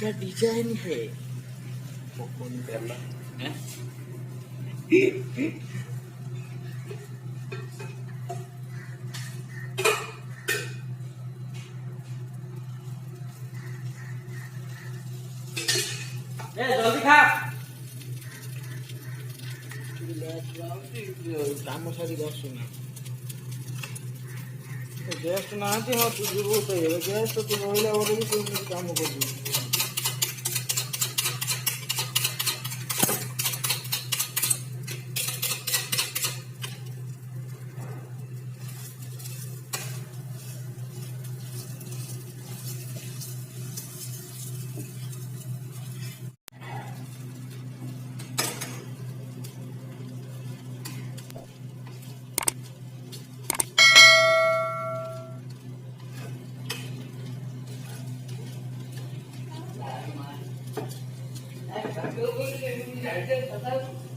क्या डिजाइन है। वो कौन करना हैं? जल्दी खा काम सारी आसुना गेस्ट ना हाँ तू जीव तो गेस्ट तू रहा बोले भी तू काम कर Hãy subscribe cho kênh Ghiền Mì Gõ để không bỏ lỡ những video hấp dẫn।